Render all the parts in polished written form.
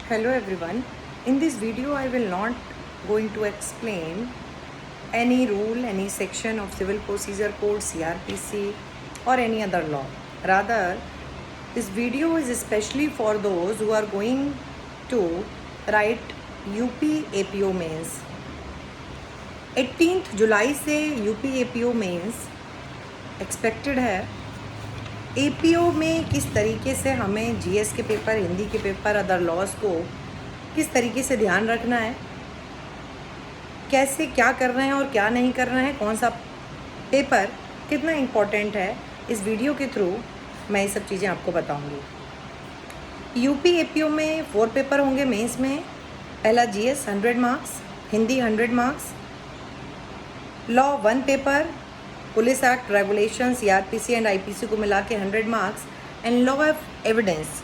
Hello everyone. In this video I will not going to explain any rule, any section of Civil Procedure Code, CRPC or any other law. Rather, this video is especially for those who are going to write UP APO mains. 18th जुलाई से UP APO mains expected है. APO में किस तरीके से हमें GS के paper, Hindi के paper, other laws को किस तरीके से ध्यान रखना है, कैसे क्या कर रहे हैं और क्या नहीं कर रहे हैं, कौन सा पेपर कितना इम्पोर्टेंट है, इस वीडियो के थ्रू मैं ये सब चीज़ें आपको बताऊंगी. यूपी एपीओ में 4 पेपर होंगे मेंस में. पहला GS 100 marks, Hindi 100 marks, law 1 paper, police act, regulation, CrPC and IPC को मिला के 100 marks and law of evidence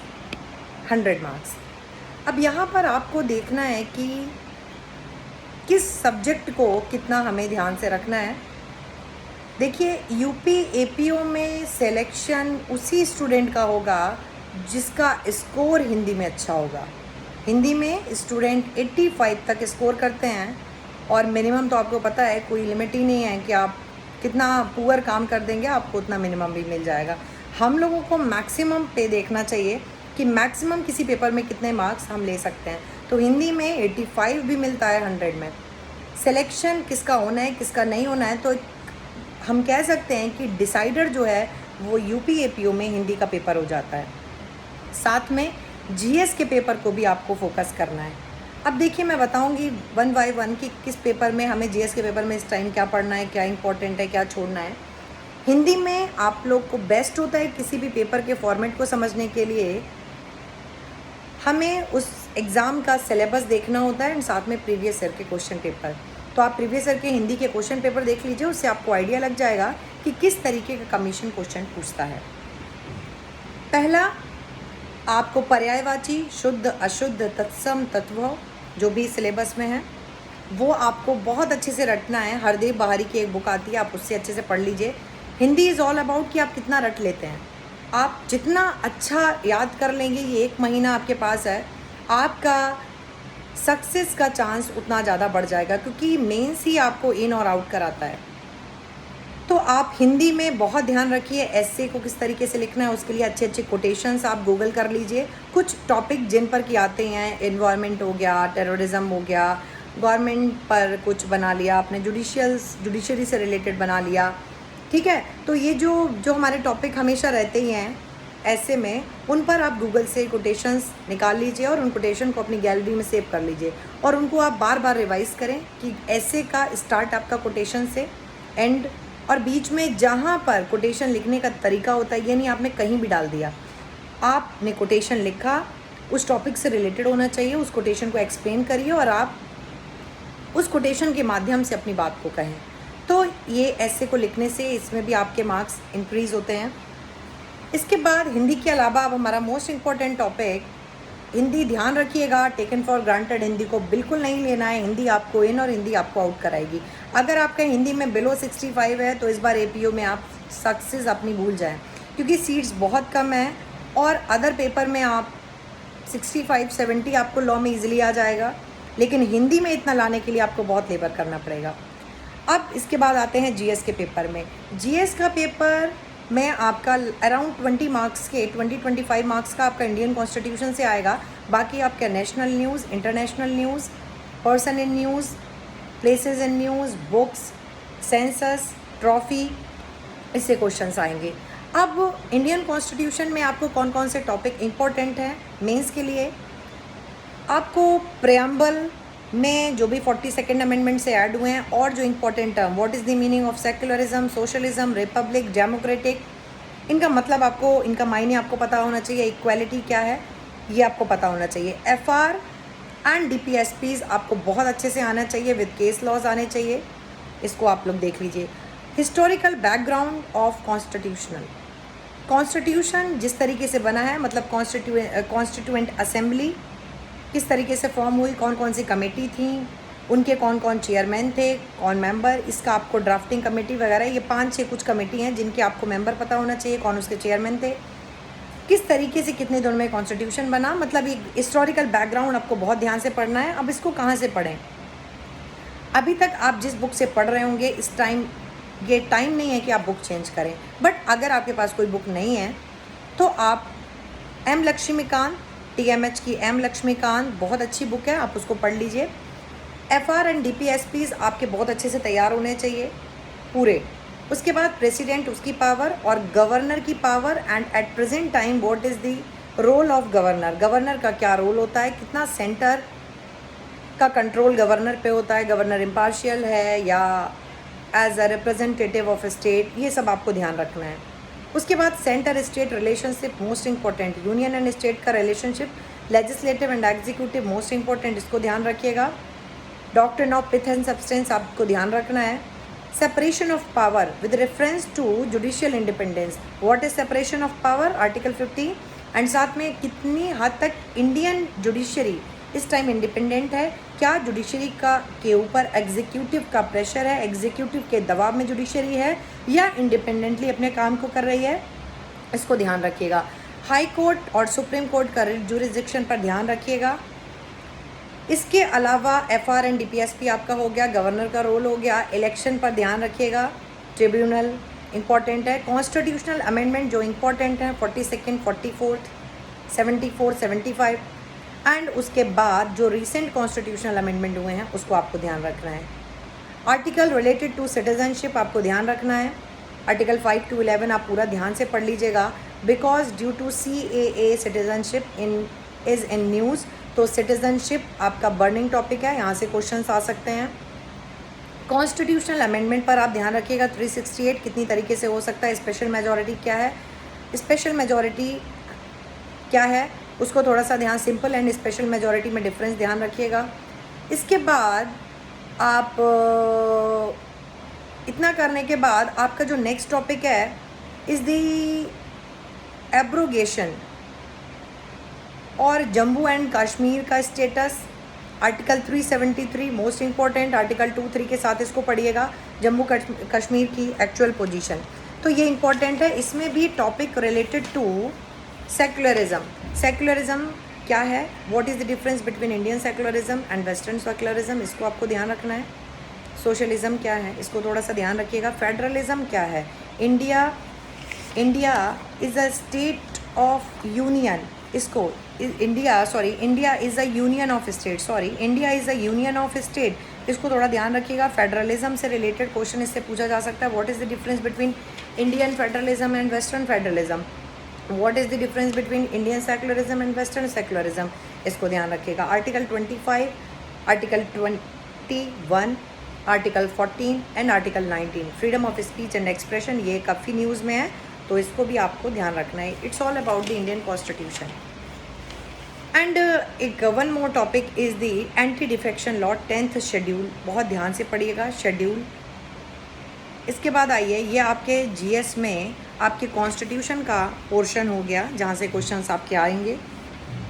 100 marks. अब यहाँ पर आपको देखना है कि किस सब्जेक्ट को कितना हमें ध्यान से रखना है. देखिए, यूपी एपीओ में सिलेक्शन उसी स्टूडेंट का होगा जिसका स्कोर हिंदी में अच्छा होगा. हिंदी में स्टूडेंट 85 तक स्कोर करते हैं और मिनिमम तो आपको पता है, कोई लिमिट ही नहीं है कि आप कितना पुअर काम कर देंगे, आपको उतना मिनिमम भी मिल जाएगा. हम लोगों को मैक्सिमम पे देखना चाहिए कि मैक्सिमम किसी पेपर में कितने मार्क्स हम ले सकते हैं. तो हिंदी में 85 भी मिलता है 100 में. सिलेक्शन किसका होना है, किसका नहीं होना है, तो हम कह सकते हैं कि डिसाइडर जो है वो यूपी एपीओ में हिंदी का पेपर हो जाता है. साथ में जीएस के पेपर को भी आपको फोकस करना है. अब देखिए, मैं बताऊंगी 1 बाय 1 कि किस पेपर में हमें जीएस के पेपर में इस टाइम क्या पढ़ना है, क्या इंपॉर्टेंट है, क्या छोड़ना है. हिंदी में आप लोग को बेस्ट होता है किसी भी पेपर के फॉर्मेट को समझने के लिए हमें उस एग्ज़ाम का सिलेबस देखना होता है एंड साथ में प्रीवियस ईयर के क्वेश्चन पेपर. तो आप प्रीवियस ईयर के हिंदी के क्वेश्चन पेपर देख लीजिए, उससे आपको आइडिया लग जाएगा कि किस तरीके का कमीशन क्वेश्चन पूछता है. पहला, आपको पर्यायवाची, शुद्ध, अशुद्ध, तत्सम, तत्व जो भी सिलेबस में है वो आपको बहुत अच्छे से रटना है. हरदेव बहारी की एक बुक आती है, आप उससे अच्छे से पढ़ लीजिए. हिंदी इज़ ऑल अबाउट कि आप कितना रट लेते हैं. आप जितना अच्छा याद कर लेंगे, ये 1 महीना आपके पास है, आपका सक्सेस का चांस उतना ज़्यादा बढ़ जाएगा, क्योंकि मेंस ही आपको इन और आउट कराता है. तो आप हिंदी में बहुत ध्यान रखिए. एस्से को किस तरीके से लिखना है, उसके लिए अच्छे अच्छे कोटेशंस आप गूगल कर लीजिए. कुछ टॉपिक जिन पर कि आते हैं, एनवायरनमेंट हो गया, टेररिज्म हो गया, गवर्नमेंट पर कुछ बना लिया आपने, जुडिशरी से रिलेटेड बना लिया, ठीक है. तो ये जो हमारे टॉपिक हमेशा रहते ही हैं ऐसे में, उन पर आप गूगल से कोटेशंस निकाल लीजिए और उन कोटेशन को अपनी गैलरी में सेव कर लीजिए और उनको आप बार बार रिवाइज़ करें कि ऐसे का स्टार्ट आपका कोटेशन से एंड, और बीच में जहाँ पर कोटेशन लिखने का तरीका होता है, ये नहीं आपने कहीं भी डाल दिया. आपने कोटेशन लिखा, उस टॉपिक से रिलेटेड होना चाहिए, उस कोटेशन को एक्सप्लेन करिए और आप उस कोटेशन के माध्यम से अपनी बात को कहें. तो ये ऐसे को लिखने से इसमें भी आपके मार्क्स इंक्रीज़ होते हैं. इसके बाद हिंदी के अलावा अब हमारा मोस्ट इम्पॉर्टेंट टॉपिक हिंदी. ध्यान रखिएगा, टेकन फॉर ग्रांटेड हिंदी को बिल्कुल नहीं लेना है. हिंदी आपको इन और हिंदी आपको आउट कराएगी. अगर आपका हिंदी में बिलो 65 है तो इस बार एपीओ में आप सक्सेस अपनी भूल जाएं, क्योंकि सीट्स बहुत कम है और अदर पेपर में आप 65-70 आपको लॉ में इजीली आ जाएगा, लेकिन हिंदी में इतना लाने के लिए आपको बहुत लेबर करना पड़ेगा. अब इसके बाद आते हैं जीएस के पेपर में. जीएस का पेपर में आपका अराउंड 20 मार्क्स के 20-25 मार्क्स का आपका इंडियन कॉन्स्टिट्यूशन से आएगा. बाकी आपका national news, international news, person in news, places in news, books, census, trophy, इससे क्वेश्चंस आएंगे. अब इंडियन कॉन्स्टिट्यूशन में आपको कौन कौन से टॉपिक इंपॉर्टेंट हैं मेंस के लिए. आपको प्रेम्बल में जो भी 42nd अमेंडमेंट से ऐड हुए हैं और जो important term, what is the meaning of secularism, socialism, Republic, democratic, इनका मतलब आपको, इनका मायने आपको पता होना चाहिए. इक्वालिटी क्या है ये आपको पता होना चाहिए. एफआर एंड डीपीएसपीज आपको बहुत अच्छे से आना चाहिए, विद केस लॉज आने चाहिए. इसको आप लोग देख लीजिए. हिस्टोरिकल बैकग्राउंड ऑफ कॉन्स्टिट्यूशन जिस तरीके से बना है, मतलब कॉन्स्टिट्यूएंट असेंबली किस तरीके से फॉर्म हुई, कौन कौन सी कमेटी थी, उनके कौन कौन चेयरमैन थे, कौन मेंबर, इसका आपको ड्राफ्टिंग कमेटी वगैरह, ये 5-6 कुछ कमेटी हैं जिनके आपको मेंबर पता होना चाहिए, कौन उसके चेयरमैन थे. किस तरीके से कितने दिनों में कॉन्स्टिट्यूशन बना, मतलब एक हिस्टोरिकल बैकग्राउंड आपको बहुत ध्यान से पढ़ना है। अब इसको कहाँ से पढ़ें? अभी तक आप जिस बुक से पढ़ रहे होंगे इस टाइम, ये टाइम नहीं है कि आप बुक चेंज करें। बट अगर आपके पास कोई बुक नहीं है तो आप एम लक्ष्मीकांत, TMH की एम लक्ष्मीकांत बहुत अच्छी बुक है, आप उसको पढ़ लीजिए। FR एंड DPSPs आपके बहुत अच्छे से तैयार होने चाहिए पूरे। उसके बाद प्रेसिडेंट, उसकी पावर और गवर्नर की power, and at present time what is the role of governor, governor का क्या रोल होता है, कितना सेंटर का कंट्रोल गवर्नर पे होता है, गवर्नर इम्पार्शियल है या as a representative of state, ये सब आपको ध्यान रखना है। उसके बाद centre state relationship most important, union and state का relationship, legislative and executive most important, इसको ध्यान रखिएगा। Doctrine of pith and substance आपको ध्यान रखना है। Separation of power with reference to judicial independence, what is separation of power, article 50, and साथ में कितनी हद तक इंडियन जुडिशरी इस टाइम इंडिपेंडेंट है, क्या जुडिशरी का के ऊपर एग्जीक्यूटिव का प्रेशर है, एग्जीक्यूटिव के दबाव में जुडिशरी है या इंडिपेंडेंटली अपने काम को कर रही है, इसको ध्यान रखिएगा। हाई कोर्ट और सुप्रीम कोर्ट का जुरिस्डिक्शन पर ध्यान रखिएगा। इसके अलावा FR एंड DPSP आपका हो गया, गवर्नर का रोल हो गया, इलेक्शन पर ध्यान रखिएगा, ट्रिब्यूनल इंपॉर्टेंट है, कॉन्स्टिट्यूशनल अमेंडमेंट जो इंपॉर्टेंट है 42nd, 44th, 74, 75, एंड उसके बाद जो रिसेंट कॉन्स्टिट्यूशनल अमेंडमेंट हुए हैं उसको आपको ध्यान रखना है। आर्टिकल रिलेटेड टू सिटीजनशिप आपको ध्यान रखना है, आर्टिकल 5 to 11 आप पूरा ध्यान से पढ़ लीजिएगा, because due to CAA citizenship is in news, तो सिटीजनशिप आपका बर्निंग टॉपिक है, यहाँ से क्वेश्चंस आ सकते हैं। कॉन्स्टिट्यूशनल अमेंडमेंट पर आप ध्यान रखिएगा, 368 कितनी तरीके से हो सकता है, स्पेशल मेजॉरिटी क्या है, स्पेशल मेजॉरिटी क्या है उसको थोड़ा सा ध्यान, सिंपल एंड स्पेशल मेजॉरिटी में डिफरेंस ध्यान रखिएगा। इसके बाद आप इतना करने के बाद आपका जो नेक्स्ट टॉपिक है इज़ दी एब्रोगेशन और जम्मू एंड कश्मीर का status, article 373 most important, article 23 के साथ इसको पढ़िएगा, जम्मू कश्मीर की एक्चुअल पोजीशन, तो ये इंपॉर्टेंट है। इसमें भी topic related to secularism, secularism क्या है, what is the difference between Indian secularism and western secularism, इसको आपको ध्यान रखना है। सोशलिज्म क्या है, इसको थोड़ा सा ध्यान रखिएगा। फेडरलिज्म क्या है, India is a state of union, इसको India is a union of state, India is a union of state, इसको थोड़ा ध्यान रखिएगा। फेडरलिज्म से रिलेटेड क्वेश्चन इससे पूछा जा सकता है, what is the difference between Indian federalism and western federalism, what is the difference between Indian secularism and western secularism, इसको ध्यान रखिएगा। Article 25, article 21, article 14 and article 19, freedom of speech and expression, ये काफ़ी न्यूज़ में है तो इसको भी आपको ध्यान रखना है। It's all about the Indian constitution. And एक one more topic is the anti defection law, 10th schedule, बहुत ध्यान से पढ़िएगा शेड्यूल। इसके बाद आइए, ये आपके GS में आपके कॉन्स्टिट्यूशन का पोर्शन हो गया जहाँ से क्वेश्चंस आपके आएंगे।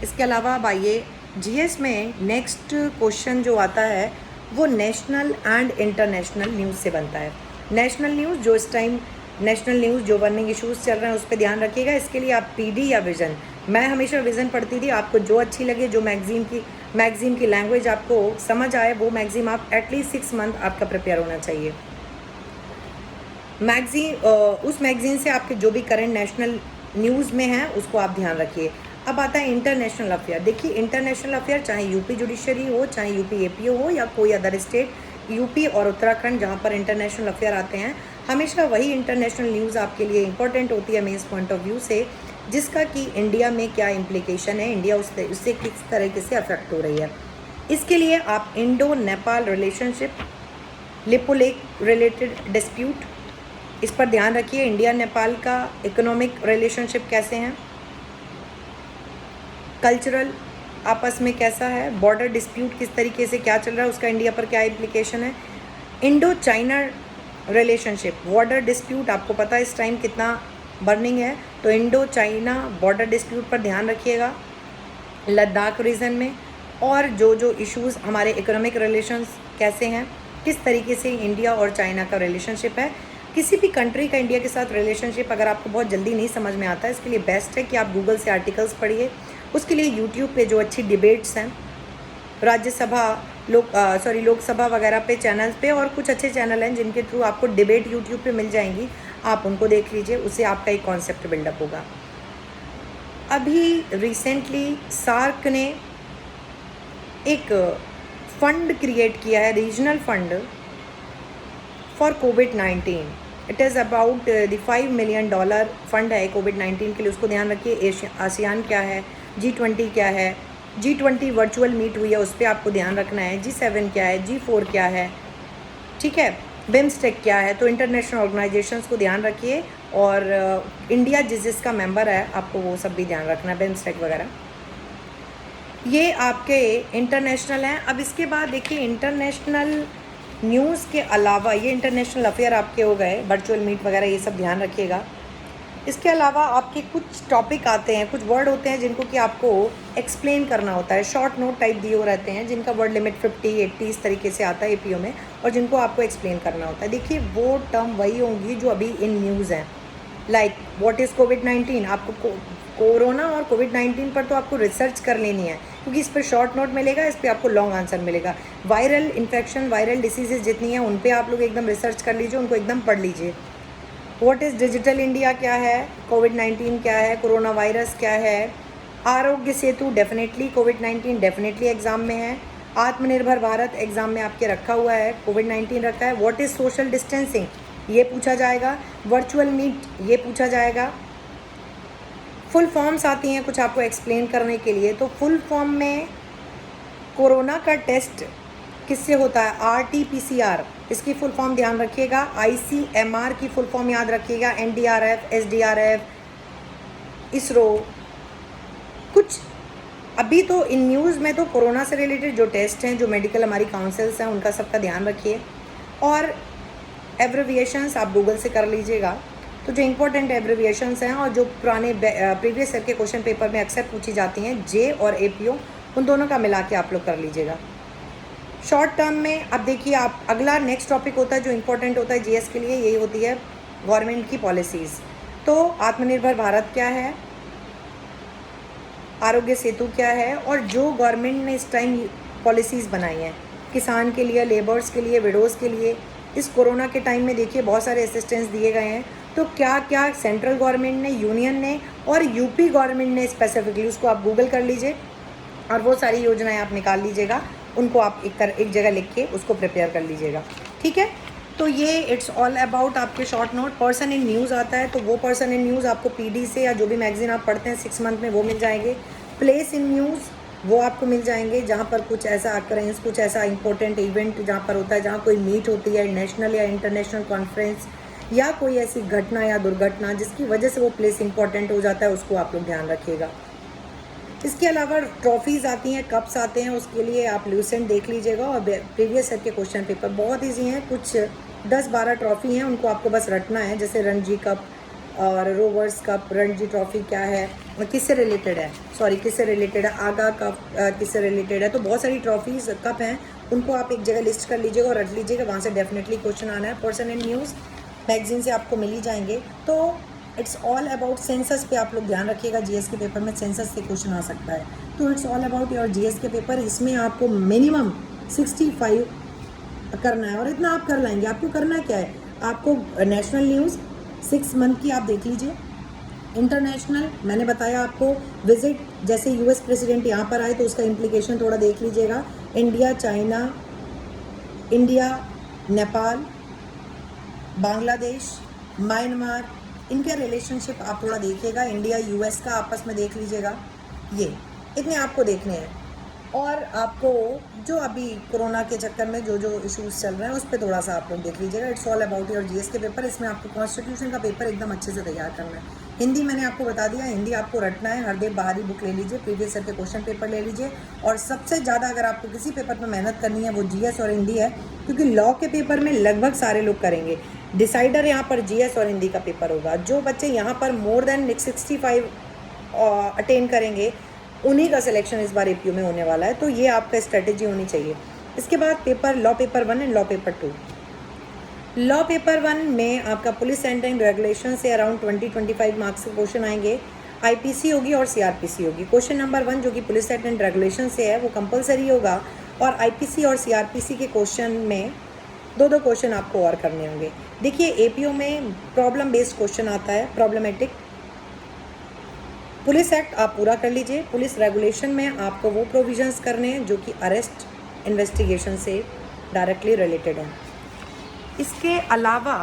इसके अलावा अब आइए GS में नेक्स्ट क्वेश्चन जो आता है वो नेशनल एंड इंटरनेशनल न्यूज़ से बनता है। नेशनल न्यूज़ जो इस टाइम नेशनल न्यूज़ जो बर्निंग इश्यूज़ चल रहे हैं उस पर ध्यान रखिएगा। इसके लिए आप PD या विज़न, मैं हमेशा विज़न पढ़ती थी, आपको जो अच्छी लगे, जो मैगज़ीन की लैंग्वेज आपको समझ आए वो मैगज़ीन आप एटलीस्ट 6 मंथ आपका प्रिपेयर होना चाहिए। उस मैगज़ीन से आपके जो भी करंट नेशनल न्यूज़ में है उसको आप ध्यान रखिए। अब आता है इंटरनेशनल अफेयर। देखिए इंटरनेशनल अफेयर चाहे यूपी जुडिशरी हो, चाहे यूपी APO हो या कोई अदर स्टेट, यूपी और उत्तराखंड जहाँ पर इंटरनेशनल अफेयर आते हैं, हमेशा वही इंटरनेशनल न्यूज़ आपके लिए इंपॉर्टेंट होती है मेंस पॉइंट ऑफ व्यू से, जिसका कि इंडिया में क्या इम्प्लीकेशन है, इंडिया उससे किस तरीके से अफेक्ट हो रही है। इसके लिए आप Indo Nepal relationship, Lipulekh related dispute, इस पर ध्यान रखिए। इंडिया नेपाल का इकोनॉमिक रिलेशनशिप कैसे हैं, कल्चरल आपस में कैसा है, बॉर्डर डिस्प्यूट किस तरीके से क्या चल रहा है, उसका इंडिया पर क्या इम्प्लीकेशन है। Indo China relationship, border dispute आपको पता है इस टाइम कितना बर्निंग है, तो इंडो चाइना बॉर्डर डिस्प्यूट पर ध्यान रखिएगा। लद्दाख रीजन में और जो इश्यूज़ हमारे इकोनॉमिक रिलेशंस कैसे हैं, किस तरीके से इंडिया और चाइना का रिलेशनशिप है, किसी भी कंट्री का इंडिया के साथ रिलेशनशिप अगर आपको बहुत जल्दी नहीं समझ में आता है, इसके लिए बेस्ट है कि आप गूगल से आर्टिकल्स पढ़िए। उसके लिए यूट्यूब पे जो अच्छी डिबेट्स हैं, राज्यसभा लोकसभा वगैरह पे चैनल्स पे, और कुछ अच्छे चैनल हैं जिनके थ्रू आपको डिबेट यूट्यूब पे मिल जाएंगी, आप उनको देख लीजिए, उससे आपका एक कॉन्सेप्ट बिल्डअप होगा। अभी रिसेंटली सार्क ने एक फंड क्रिएट किया है, regional fund for covid. It is about the $5 million fund है कोविड-19 के लिए। उसको ध्यान रखिए। आसियान क्या है, G20 क्या है, G20 वर्चुअल मीट हुई है, उस पर आपको ध्यान रखना है। G7 क्या है, G4 क्या है, ठीक है, बिम्स्टेक क्या है। तो इंटरनेशनल ऑर्गेनाइजेशंस को ध्यान रखिए, और इंडिया जिसका मेंबर है आपको वो सब भी ध्यान रखना है, बिम्स्टेक वगैरह। ये आपके इंटरनेशनल हैं। अब इसके बाद देखिए, इंटरनेशनल न्यूज़ के अलावा ये इंटरनेशनल अफेयर आपके हो गए, वर्चुअल मीट वगैरह, ये सब ध्यान रखिएगा। इसके अलावा आपके कुछ टॉपिक आते हैं, कुछ वर्ड होते हैं जिनको कि आपको एक्सप्लेन करना होता है। शॉर्ट नोट टाइप दिए हो रहते हैं जिनका वर्ड लिमिट 50, 80 इस तरीके से आता है एपीओ में, और जिनको आपको एक्सप्लेन करना होता है। देखिए, वो टर्म वही होंगी जो अभी इन न्यूज़ हैं, लाइक व्हाट इज़ कोविड-19। आपको कोरोना और कोविड-19 पर तो आपको रिसर्च कर लेनी है, क्योंकि इस पर शॉर्ट नोट मिलेगा, इस पर आपको लॉन्ग आंसर मिलेगा। वायरल इन्फेक्शन, वायरल डिसीजेज जितनी हैं उन पे आप लोग एकदम रिसर्च कर लीजिए, उनको एकदम पढ़ लीजिए। व्हाट इज़ डिजिटल इंडिया क्या है, कोविड-19 क्या है, कोरोना वायरस क्या है, आरोग्य सेतु डेफिनेटली, कोविड-19 डेफिनेटली एग्ज़ाम में है, आत्मनिर्भर भारत एग्ज़ाम में आपके रखा हुआ है, कोविड-19 रखा है। व्हाट इज़ सोशल डिस्टेंसिंग, ये पूछा जाएगा। वर्चुअल मीट, ये पूछा जाएगा। फुल फॉर्म्स आती हैं कुछ आपको एक्सप्लेन करने के लिए। तो फुल फॉर्म में कोरोना का टेस्ट किससे होता है, RT-PCR, इसकी फुल फॉर्म ध्यान रखिएगा। ICMR की फुल फॉर्म याद रखिएगा, NDRF, SDRF, इसरो। कुछ अभी तो इन न्यूज़ में तो कोरोना से रिलेटेड जो टेस्ट हैं, जो मेडिकल हमारी काउंसिल्स हैं, उनका सबका ध्यान रखिए। और एब्रिविएशंस आप गूगल से कर लीजिएगा। तो जो इंपॉर्टेंट एब्रिविएशंस हैं और जो पुराने प्रीवियस ईयर के क्वेश्चन पेपर में अक्सर पूछी जाती हैं, जे और एपीओ, उन दोनों का मिला के आप लोग कर लीजिएगा। शॉर्ट टर्म में अब देखिए, आप अगला नेक्स्ट टॉपिक होता है जो इंपॉर्टेंट होता है जीएस के लिए, यही होती है गवर्नमेंट की पॉलिसीज़। तो आत्मनिर्भर भारत क्या है, आरोग्य सेतु क्या है, और जो गवर्नमेंट ने इस टाइम पॉलिसीज़ बनाई हैं किसान के लिए, लेबर्स के लिए, विडोज़ के लिए, इस कोरोना के टाइम में देखिए बहुत सारे असिस्टेंस दिए गए हैं। तो क्या क्या सेंट्रल गवर्नमेंट ने, यूनियन ने और यूपी गवर्नमेंट ने स्पेसिफिकली, उसको आप गूगल कर लीजिए और वो सारी योजनाएं आप निकाल लीजिएगा, उनको आप एक जगह लिख के उसको प्रिपेयर कर लीजिएगा, ठीक है। तो ये इट्स ऑल अबाउट आपके short note. Person in news आता है, तो वो पर्सन इन न्यूज़ आपको PD से या जो भी मैगजीन आप पढ़ते हैं 6 मंथ में वो मिल जाएंगे। प्लेस इन न्यूज़ वो आपको मिल जाएंगे जहाँ पर कुछ ऐसा अकरेंस, कुछ ऐसा इंपॉर्टेंट इवेंट जहाँ पर होता है, जहाँ कोई मीट होती है, नेशनल या इंटरनेशनल कॉन्फ्रेंस, या कोई ऐसी घटना या दुर्घटना जिसकी वजह से वो प्लेस इंपॉर्टेंट हो जाता है, उसको आप लोग ध्यान रखिएगा। इसके अलावा ट्रॉफीज़ आती हैं, कप्स आते हैं, उसके लिए आप ल्यूसेंट देख लीजिएगा। और प्रीवियस ईयर के क्वेश्चन पेपर बहुत ईजी हैं, कुछ 10-12 ट्रॉफी हैं, उनको आपको बस रटना है। जैसे रणजी कप और रोवर्स कप, रणजी ट्रॉफी क्या है, किससे रिलेटेड है, किससे रिलेटेड है, आगा कप किससे रिलेटेड है। तो बहुत सारी ट्रॉफीज़, कप हैं, उनको आप एक जगह लिस्ट कर लीजिएगा और रट लीजिएगा, वहाँ से डेफिनेटली क्वेश्चन आना है। पर्सन इन न्यूज़ मैगजीन से आपको मिल ही जाएंगे। तो इट्स ऑल अबाउट सेंसस पे आप लोग ध्यान रखिएगा, जीएस के पेपर में सेंसस से क्वेश्चन आ सकता है। तो it's all about your GS के पेपर। इसमें आपको मिनिमम 65 करना है, और इतना आप कर लाएंगे। आपको करना क्या है, आपको नेशनल न्यूज़ 6 मंथ की आप देख लीजिए। इंटरनेशनल मैंने बताया आपको, विजिट, जैसे यूएस प्रेसिडेंट यहाँ पर आए तो उसका इम्प्लीकेशन थोड़ा देख लीजिएगा। India China, India Nepal, Bangladesh, Myanmar, इनके रिलेशनशिप आप थोड़ा देखिएगा। इंडिया यूएस का आपस में देख लीजिएगा, ये इतने आपको देखने हैं। और आपको जो अभी कोरोना के चक्कर में जो जो इश्यूज चल रहे हैं उस पर थोड़ा सा आप लोग देख लीजिएगा। It's all about your GS के पेपर। इसमें आपको कॉन्स्टिट्यूशन का पेपर एकदम अच्छे से तैयार करना है। हिंदी मैंने आपको बता दिया, हिंदी आपको रटना है। हरदेव बहारी बुक ले लीजिए, प्रीवियस ईयर के क्वेश्चन पेपर ले लीजिए। और सबसे ज़्यादा अगर आपको किसी पेपर पर मेहनत करनी है वो जीएस और हिंदी है, क्योंकि लॉ के पेपर में लगभग सारे लोग करेंगे। डिसाइडर यहाँ पर जीएस और हिंदी का पेपर होगा। जो बच्चे यहाँ पर मोर देन 65 अटेन करेंगे उन्हीं का सिलेक्शन इस बार एपीयू में होने वाला है। तो ये आपका स्ट्रेटेजी होनी चाहिए। इसके बाद paper, law paper 1 and law paper 2। Law paper 1 में आपका पुलिस एंड रेगुलेशन से अराउंड 20-25 मार्क्स के क्वेश्चन आएंगे। आईपीसी होगी और सीआरपीसी होगी। क्वेश्चन नंबर 1 जो कि पुलिस एंड रेगुलेशन से है वो कंपलसरी होगा, और आईपीसी और सीआरपीसी के क्वेश्चन में दो क्वेश्चन आपको और करने होंगे। देखिए, एपीओ में प्रॉब्लम बेस्ड क्वेश्चन आता है, प्रॉब्लमेटिक। पुलिस एक्ट आप पूरा कर लीजिए। पुलिस रेगुलेशन में आपको वो प्रोविजंस करने हैं जो कि अरेस्ट इन्वेस्टिगेशन से डायरेक्टली रिलेटेड हैं। इसके अलावा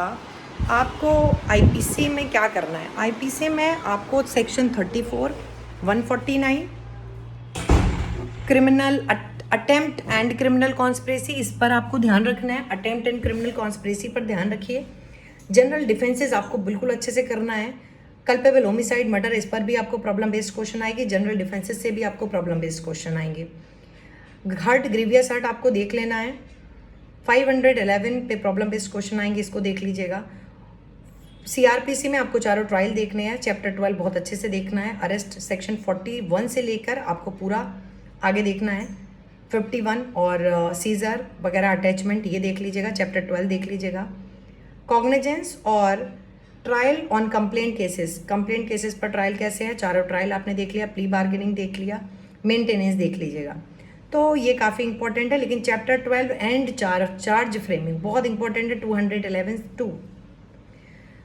आपको आईपीसी में क्या करना है? आईपीसी में आपको section 34, 149 criminal attempt and criminal conspiracy, इस पर आपको ध्यान रखना है। अटेम्प्ट एंड क्रिमिनल कॉन्स्पिरेसी पर ध्यान रखिए। जनरल डिफेंसेस आपको बिल्कुल अच्छे से करना है। कल्पेबल होमिसाइड मर्डर, इस पर भी आपको प्रॉब्लम बेस्ड क्वेश्चन आएगी। जनरल डिफेंसेस से भी आपको प्रॉब्लम बेस्ड क्वेश्चन आएंगे। हर्ट, ग्रीवियस हर्ट आपको देख लेना है। 511 पे प्रॉब्लम बेस्ड क्वेश्चन आएंगे, इसको देख लीजिएगा। सीआरपीसी में आपको चारों ट्रायल देखने हैं। चैप्टर 12 बहुत अच्छे से देखना है। अरेस्ट सेक्शन 41 से लेकर आपको पूरा आगे देखना है। 51 और सीजर वगैरह अटैचमेंट ये देख लीजिएगा। चैप्टर 12 देख लीजिएगा। कॉग्निजेंस और ट्रायल ऑन कंप्लेंट केसेस पर ट्रायल कैसे है, चारों ट्रायल आपने देख लिया। प्ली बार्गेनिंग देख लिया। मेंटेनेंस देख लीजिएगा। तो ये काफ़ी इंपॉर्टेंट है। लेकिन चैप्टर 12 एंड चार्ज फ्रेमिंग बहुत इंपॉर्टेंट है। 211(2)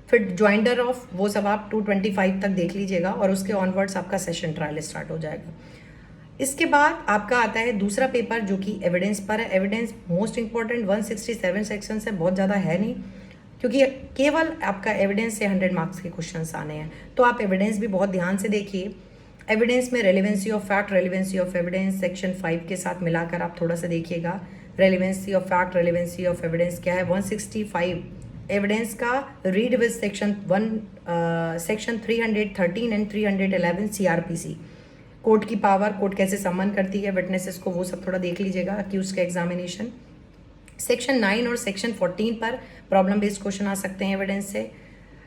फिर ज्वाइंडर ऑफ, वो सब आप 225 तक देख लीजिएगा, और उसके ऑनवर्ड्स आपका सेशन ट्रायल स्टार्ट हो जाएगा। इसके बाद आपका आता है दूसरा पेपर जो कि एविडेंस पर है। एविडेंस मोस्ट इंपॉर्टेंट 167 सेक्शन से बहुत ज़्यादा है नहीं, क्योंकि केवल आपका एविडेंस से 100 मार्क्स के क्वेश्चंस आने हैं। तो आप एविडेंस भी बहुत ध्यान से देखिए। एविडेंस में relevancy of fact, relevancy of evidence section 5 के साथ मिलाकर आप थोड़ा सा देखिएगा। Relevancy of fact, relevancy of evidence क्या है। 165 एविडेंस का read with section 313 and 311 CrPC. Court की पावर, कोर्ट कैसे सम्मन करती है विटनेसेस को, वो सब थोड़ा देख लीजिएगा। अक्यूज का एग्जामिनेशन। सेक्शन 9 और सेक्शन 14 पर प्रॉब्लम बेस्ड क्वेश्चन आ सकते हैं एविडेंस से।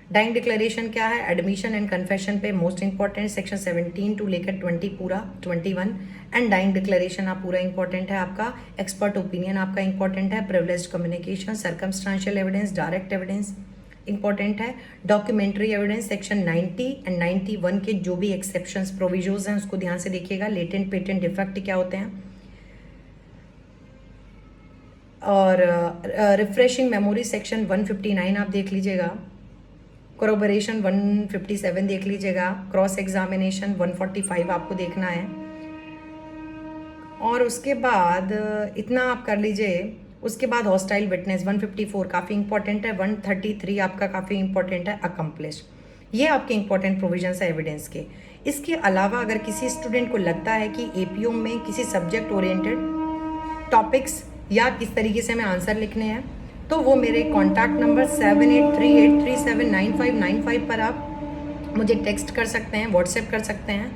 डाइंग डिक्लेरेशन क्या है, एडमिशन एंड कन्फेशन पे मोस्ट इंपॉर्टेंट। सेक्शन 17 टू लेकर 20 पूरा 21 एंड डाइंग डिक्लेरेशन आप पूरा इंपॉर्टेंट है आपका। एक्सपर्ट ओपिनियन आपका इंपॉर्टेंट है। Privileged communication, circumstantial evidence, direct evidence important है। डॉक्यूमेंट्री एविडेंस सेक्शन 90 एंड 91 के जो भी एक्सेप्शंस प्रोविजोज हैं उसको ध्यान से देखिएगा। लेटेंट पेटेंट डिफेक्ट क्या होते हैं, और रिफ्रेशिंग मेमोरी सेक्शन 159 आप देख लीजिएगा। कोरोबरेशन 157 देख लीजिएगा। क्रॉस एग्जामिनेशन 145 आपको देखना है। और उसके बाद इतना आप कर लीजिए। उसके बाद हॉस्टाइल विटनेस 154 काफ़ी इंपॉर्टेंट है। 133 आपका काफ़ी इंपॉर्टेंट है। अकम्प्लिश, ये आपके इंपॉर्टेंट प्रोविजंस है एविडेंस के। इसके अलावा अगर किसी स्टूडेंट को लगता है कि एपीओ में किसी सब्जेक्ट ओरिएंटेड टॉपिक्स या किस तरीके से हमें आंसर लिखने हैं, तो वो मेरे कॉन्टैक्ट नंबर 7838379595 पर आप मुझे टेक्स्ट कर सकते हैं, व्हाट्सएप कर सकते हैं।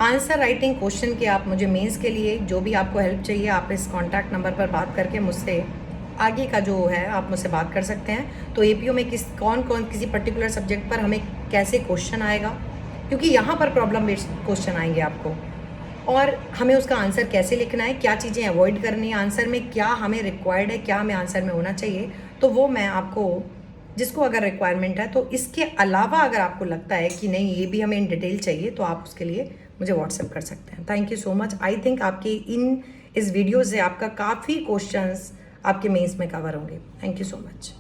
आंसर राइटिंग क्वेश्चन के आप मुझे मेंस के लिए जो भी आपको हेल्प चाहिए, आप इस कॉन्टैक्ट नंबर पर बात करके मुझसे आगे का जो है आप मुझसे बात कर सकते हैं। तो एपीओ में कौन किसी पर्टिकुलर सब्जेक्ट पर हमें कैसे क्वेश्चन आएगा, क्योंकि यहाँ पर प्रॉब्लम बेस्ड क्वेश्चन आएंगे आपको, और हमें उसका आंसर कैसे लिखना है, क्या चीज़ें अवॉइड करनी है आंसर में, क्या हमें रिक्वायर्ड है, क्या हमें आंसर में होना चाहिए, तो वो मैं आपको, जिसको अगर रिक्वायरमेंट है। तो इसके अलावा अगर आपको लगता है कि नहीं ये भी हमें इन डिटेल चाहिए, तो आप उसके लिए मुझे व्हाट्सएप कर सकते हैं। Thank you so much. I think आपके इस वीडियो से आपका काफ़ी क्वेश्चंस आपके मेंस में कवर होंगे। Thank you so much.